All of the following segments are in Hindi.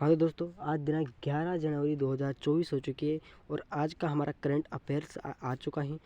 हाँ तो दोस्तों, आज दिनांक 11 जनवरी 2024 हो चुकी है और आज का हमारा करंट अफेयर्स आ चुका है।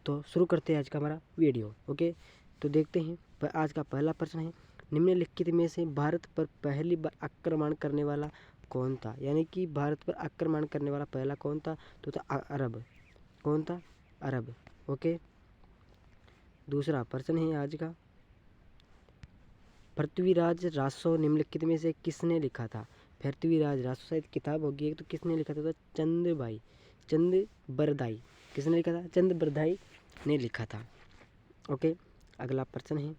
तो शुरू करते हैं आज का हमारा वीडियो। ओके, तो देखते हैं। आज का पहला प्रश्न है, निम्नलिखित में से भारत पर पहली बार आक्रमण करने वाला कौन था? यानी कि भारत पर आक्रमण करने वाला पहला कौन था? तो था अरब। कौन था? अरब। ओके, दूसरा प्रश्न है आज का, पृथ्वीराज रासो निम्नलिखित में से किसने लिखा था? पृथ्वीराज रासो शायद किताब होगी, तो किसने लिखा था? तो चंद बरदाई। किसने लिखा था? चंद बरदाई ने लिखा था। ओके, अगला प्रश्न है,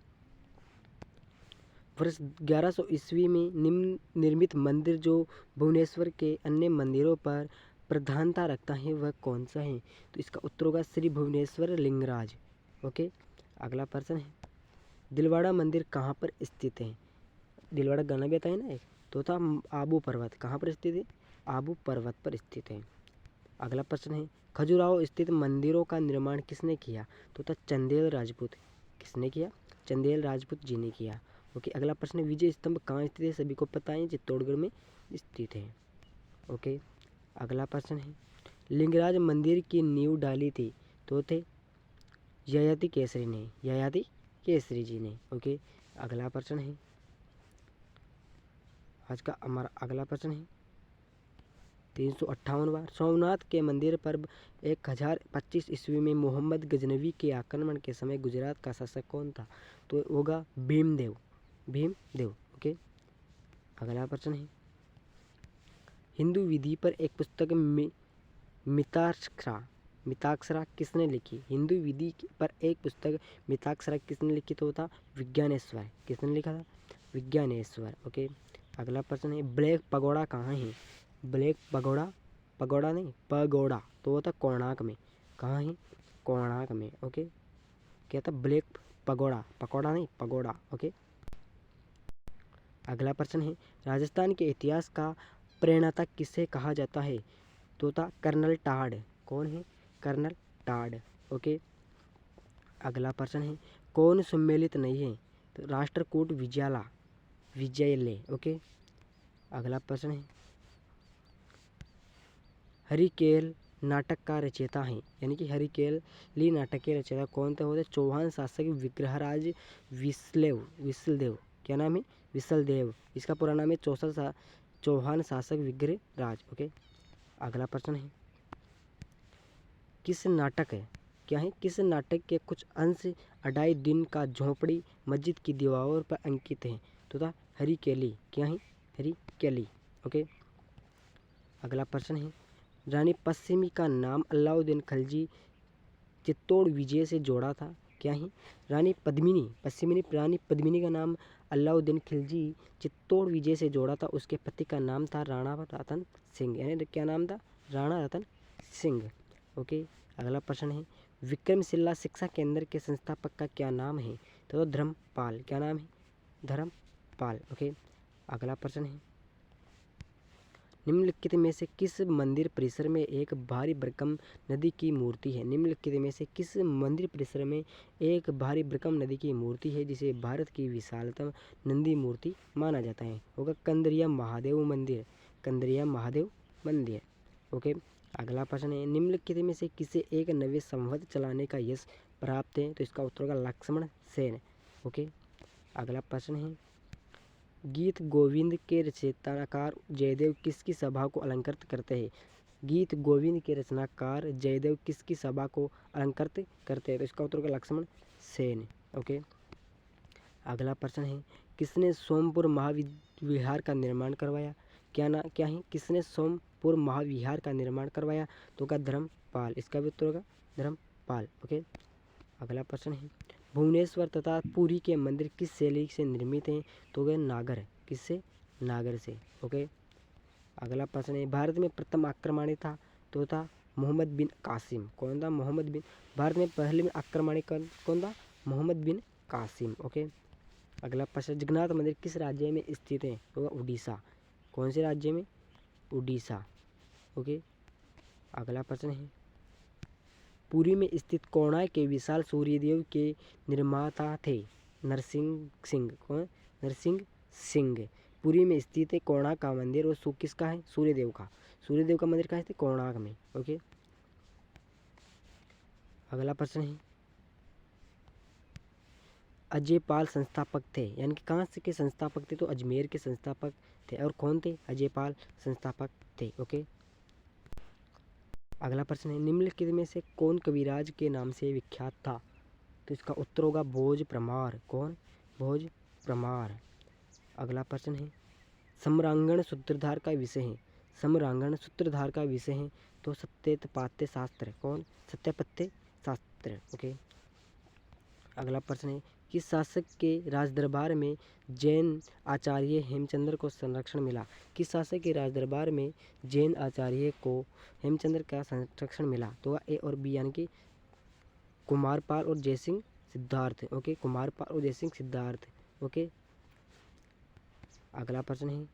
वर्ष 1100 ईस्वी में निम्न निर्मित मंदिर जो भुवनेश्वर के अन्य मंदिरों पर प्रधानता रखता है वह कौन सा है? तो इसका उत्तर होगा श्री भुवनेश्वर लिंगराज। ओके, अगला प्रश्न है, दिलवाड़ा मंदिर कहाँ पर स्थित है? दिलवाड़ा गाना भी आता है ना एक, तो था आबू पर्वत। कहाँ पर स्थित है? आबू पर्वत पर स्थित है। अगला प्रश्न है, खजुराहो स्थित मंदिरों का निर्माण किसने किया? तो था चंदेल राजपूत। किसने किया? चंदेल राजपूत जी ने किया। ओके, अगला प्रश्न है, विजय स्तंभ कहाँ स्थित है? सभी को पता है, चित्तौड़गढ़ में स्थित है। ओके, अगला प्रश्न है, लिंगराज मंदिर की नींव डाली थी? तो थे ययाति केसरी ने, ययाति केसरी जी ने। ओके, अगला प्रश्न है, आज का हमारा अगला प्रश्न है 358 बार, सोमनाथ के मंदिर पर 1025 ईस्वी में मोहम्मद गजनवी के आक्रमण के समय गुजरात का शासक कौन था? तो होगा भीमदेव। भीमदेव। ओके, अगला प्रश्न है, हिंदू विधि पर एक पुस्तक मिताक्षरा किसने लिखी? हिंदू विधि पर एक पुस्तक मिताक्षरा किसने लिखी? तो था विज्ञानेश्वर। किसने लिखा था? विज्ञानेश्वर। ओके, अगला प्रश्न है, ब्लैक पगोड़ा कहाँ है? ब्लैक पगोड़ा, पगोड़ा नहीं, पगोड़ा तो वो था कोणार्क में। कहाँ है? कोणार्क में। ओके, क्या था? ब्लैक पगोड़ा, पकौड़ा नहीं, पगोड़ा। ओके, अगला प्रश्न है, राजस्थान के इतिहास का प्रणेता किसे कहा जाता है? तो था कर्नल टाड। कौन है? Colonel Tod. ओके, अगला प्रश्न है, कौन सम्मिलित नहीं है? तो राष्ट्रकूट विजयले। ओके, अगला प्रश्न है, हरिकेल नाटक का रचयिता है? यानी कि हरिकेली नाटक के रचयिता कौन थे? होते चौहान शासक विग्रहराज विसलदेव। क्या नाम है? विसलदेव। इसका पूरा नाम है चौहान शासक विग्रहराज। ओके, अगला प्रश्न है, किस नाटक है, क्या है, किस नाटक के कुछ अंश अढ़ाई दिन का झोंपड़ी मस्जिद की दीवारों पर अंकित हैं? तो था हरिकेली। क्या है? हरिकेली। ओके, अगला प्रश्न है, रानी पश्चिमी का नाम अलाउद्दीन खिलजी चित्तौड़ विजय से जोड़ा था? क्या है? रानी पद्मिनी, पश्चिमी रानी पद्मिनी का नाम अलाउद्दीन खिलजी चित्तौड़ विजय से जोड़ा था। उसके पति का नाम था राणा रतन सिंह। यानी क्या नाम था? राणा रतन सिंह। ओके, अगला प्रश्न है, विक्रमशिला शिक्षा केंद्र के संस्थापक का क्या नाम है? तो धर्मपाल। क्या नाम है? धर्मपाल। ओके, अगला प्रश्न है, निम्नलिखित में से किस मंदिर परिसर में एक भारी भरकम नदी की मूर्ति है? निम्नलिखित में से किस मंदिर परिसर में एक भारी भरकम नदी की मूर्ति है जिसे भारत की विशालतम नंदी मूर्ति माना जाता है? होगा कंदरिया महादेव मंदिर। कंदरिया महादेव मंदिर। ओके, अगला प्रश्न है, निम्नलिखित में से किसे एक नवे संवत चलाने का यश प्राप्त है? तो इसका उत्तर होगा लक्ष्मण सेन। ओके, अगला प्रश्न है, गीत गोविंद के रचनाकार जयदेव किसकी सभा को अलंकृत करते हैं? गीत गोविंद के रचनाकार जयदेव किसकी सभा को अलंकृत करते हैं? तो इसका उत्तर होगा लक्ष्मण सेन। ओके, अगला प्रश्न है, किसने सोमपुर महाविहार का निर्माण करवाया? क्या है? किसने सोमपुर महाविहार का निर्माण करवाया? तो का धर्मपाल। इसका भी उत्तर होगा धर्मपाल। ओके, अगला प्रश्न है, भुवनेश्वर तथा पुरी के मंदिर किस शैली से निर्मित हैं? तो वे नागर। किससे? नागर से। ओके, अगला प्रश्न है, भारत में प्रथम आक्रमण था? तो था मोहम्मद बिन कासिम। कौन था? मोहम्मद बिन। भारत में पहले में आक्रमण कौन था? मोहम्मद बिन कासिम। ओके, अगला प्रश्न, जगन्नाथ मंदिर किस राज्य में स्थित है? तो उड़ीसा। कौन से राज्य में? उड़ीसा। ओके, अगला प्रश्न है, पुरी में स्थित कोणार्क के विशाल सूर्यदेव के निर्माता थे? नरसिंह सिंह। कौन? नरसिंह सिंह। पुरी में स्थित है कोणार्क का मंदिर, और किसका है, सूर्यदेव का। सूर्यदेव का मंदिर कहाँ है, कोणार्क में। ओके, अगला प्रश्न है, अजयपाल संस्थापक थे, यानी कि कहाँ से के संस्थापक थे, तो अजमेर के संस्थापक थे। और कौन थे, अजयपाल संस्थापक थे। ओके, अगला प्रश्न है, निम्नलिखित में से कौन कविराज के नाम से विख्यात था, तो इसका उत्तर होगा भोज प्रमार। कौन, भोज प्रमार। अगला प्रश्न है, सम्रांगण सूत्रधार का विषय है, सम्रांगण सूत्रधार का विषय है, तो सत्यपात्य शास्त्र। कौन, सत्यपत्य शास्त्र। ओके, अगला प्रश्न है, किस शासक के राजदरबार में जैन आचार्य हेमचंद्र को संरक्षण मिला, किस शासक के राजदरबार में जैन आचार्य को हेमचंद्र का संरक्षण मिला, तो ए और बी, यानी कि कुमारपाल और जयसिंह सिद्धार्थ। ओके, कुमारपाल और जयसिंह सिद्धार्थ। ओके, अगला प्रश्न है,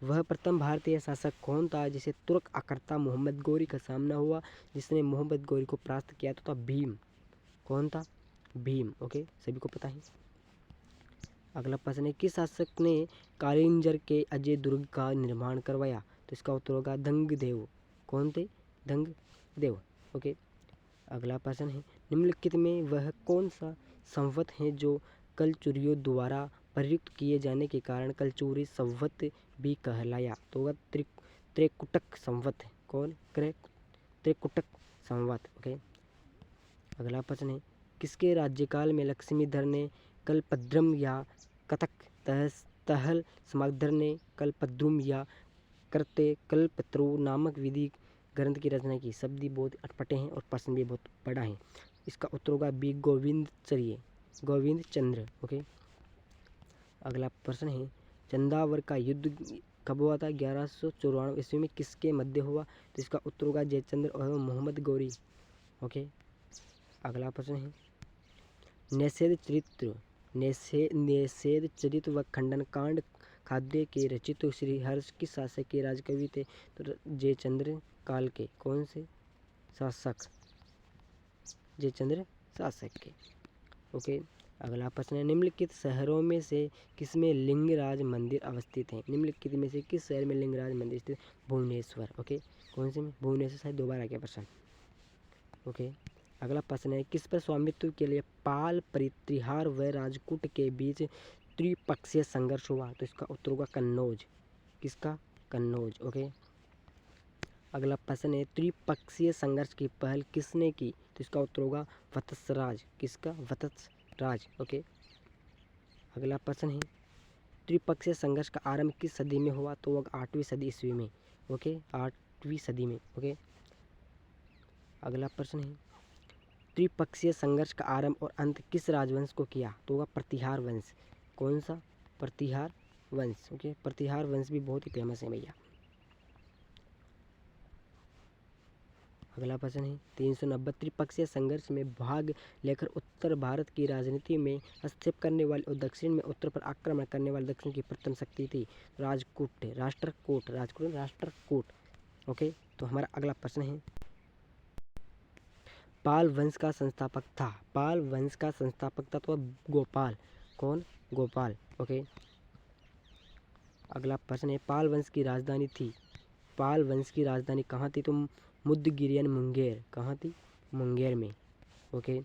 वह प्रथम भारतीय शासक कौन था जिसे तुर्क आक्रांता मोहम्मद गौरी का सामना हुआ, जिसने मोहम्मद गौरी को परास्त किया, तो था भीम। कौन था, भीम। ओके, सभी को पता है। अगला प्रश्न है, किस शासक ने कालिंजर के अजय दुर्ग का निर्माण करवाया, तो इसका उत्तर होगा धंगदेव। कौन थे, धंगदेव। ओके, अगला प्रश्न है, निम्नलिखित में वह कौन सा संवत है जो कलचुरियों द्वारा प्रयुक्त किए जाने के कारण कलचुरी संवत भी कहलाया, तो वह त्रिकुटक संवत है। कौन, त्रिकुटक संवत। ओके, अगला प्रश्न है, किसके राज्यकाल में लक्ष्मीधर ने कल्पद्रुम या कथक तहल समाधर ने कल्पद्रुम या करते कल्पत्रु नामक विधि ग्रंथ की रचना की। शब्द बहुत अटपटे हैं और प्रश्न भी बहुत बड़ा है। इसका उत्तर होगा बी, गोविंद चंद्र। ओके, अगला प्रश्न है, चंदावर का युद्ध कब हुआ था, 1194 ईस्वी में किसके मध्य हुआ, तो इसका उत्तर होगा जयचंद्र और मोहम्मद गौरी। ओके, अगला प्रश्न है, निषेध चरित्र व खंडन कांड खाद्य के रचित श्रीहर्ष किस शासक के राजकवि थे, तो जयचंद्र काल के। कौन से शासक, जयचंद्र शासक के। ओके, अगला प्रश्न है, निम्नलिखित शहरों में से किसमें लिंगराज मंदिर अवस्थित है, निम्नलिखित में से किस शहर में लिंगराज मंदिर स्थित, भुवनेश्वर। ओके, कौन से में, भुवनेश्वर। शायद दोबारा आ गया प्रश्न। ओके, अगला प्रश्न है, किस पर स्वामित्व के लिए पाल, परित्रिहार व राजकूट के बीच त्रिपक्षीय संघर्ष हुआ, तो इसका उत्तर होगा कन्नौज। किसका, कन्नौज। ओके, अगला प्रश्न है, त्रिपक्षीय संघर्ष की पहल किसने की, तो इसका उत्तर होगा वत्सराज। किसका, वत्सराज। ओके, अगला प्रश्न है, त्रिपक्षीय संघर्ष का आरंभ किस सदी में हुआ, तो वह 8वीं सदी ईस्वी में। ओके, 8वीं सदी में। ओके, अगला प्रश्न है, त्रिपक्षीय संघर्ष का आरंभ और अंत किस राजवंश को किया, तो वह प्रतिहार वंश। कौन सा, प्रतिहार वंश। ओके, प्रतिहार वंश भी बहुत ही फेमस है भैया। अगला प्रश्न है, 390 त्रिपक्षीय संघर्ष में भाग लेकर उत्तर भारत की राजनीति में हस्तक्षेप करने वाली और दक्षिण में उत्तर पर आक्रमण करने वाली दक्षिण की प्रथम शक्ति थी राष्ट्रकूट। ओके, तो हमारा अगला प्रश्न है, पाल वंश का संस्थापक था, पाल वंश का संस्थापक था तो गोपाल। कौन, गोपाल। ओके, अगला प्रश्न है, पाल वंश की राजधानी थी, पाल वंश की राजधानी कहाँ थी, तो मुदगिरियन मुंगेर। कहाँ थी, मुंगेर में। ओके,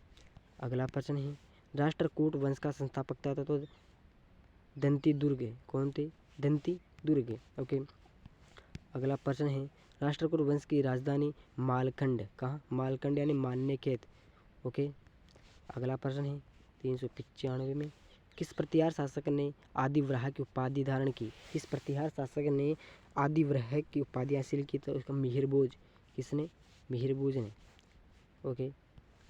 अगला प्रश्न है, राष्ट्रकूट वंश का संस्थापक था तो दंती दुर्ग। कौन थे, दंती दुर्ग। ओके, अगला प्रश्न है, राष्ट्रकूट वंश की राजधानी मालखंड। कहाँ, मालखंड यानी मान्यखेत। ओके, अगला प्रश्न है, 395 में किस प्रतिहार शासक ने आदिव्राह की उपाधि धारण की, किस प्रतिहार शासक ने आदिव्राह की उपाधि हासिल की, तो उसका मिहिरभोज। किसने, मिहिरभोज ने। ओके,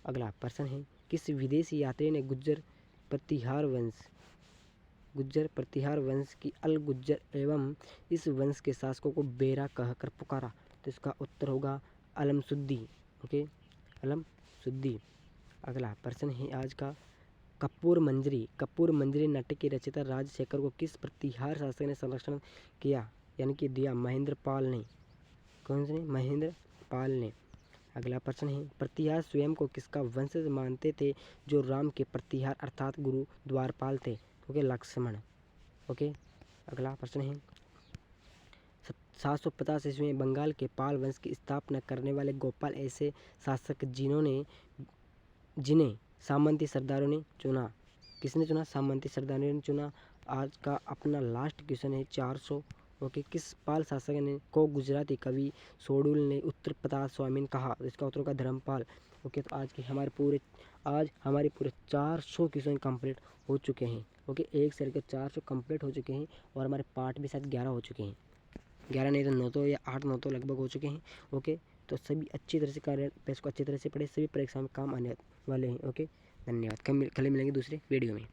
अगला प्रश्न है, किस विदेशी यात्री ने गुज्जर प्रतिहार वंश की अल गुज्जर एवं इस वंश के शासकों को बेरा कहकर पुकारा, तो इसका उत्तर होगा अलमसुद्दी। ओके, अलमसुद्दी। अगला प्रश्न है आज का, कपूर मंजरी नाट्य के रचयिता राजशेखर को किस प्रतिहार शासक ने संरक्षण किया, यानी कि दिया, महेंद्र पाल ने। कौन से, महेंद्र पाल ने। अगला प्रश्न है, प्रतिहार स्वयं को किसका वंशज मानते थे जो राम के प्रतिहार अर्थात गुरु द्वारपाल थे, ओके, लक्ष्मण। ओके, अगला प्रश्न है 750 ईस्वी में बंगाल के पाल वंश की स्थापना करने वाले गोपाल ऐसे शासक जिन्हें सामंती सरदारों ने चुना। किसने चुना? सामंती सरदारों ने चुना। आज का अपना लास्ट क्वेश्चन है 400। ओके, किस पाल शासक ने को गुजराती कवि सोडुल ने उत्तर प्रताप स्वामी कहा? इसका उत्तर होगा धर्मपाल। ओके, तो आज हमारे पूरे 400 क्वेश्चन कंप्लीट हो चुके हैं। ओके, एक से लेकर 400 कंप्लीट हो चुके हैं और हमारे पार्ट भी शायद 11 हो चुके हैं। 11 नहीं तो 9 तो या 8-9 तो लगभग हो चुके हैं। ओके, तो सभी अच्छी तरह से पेज को अच्छी तरह से पढ़े, सभी परीक्षा में काम आने वाले हैं। ओके, धन्यवाद। कल मिलेंगे दूसरे वीडियो में।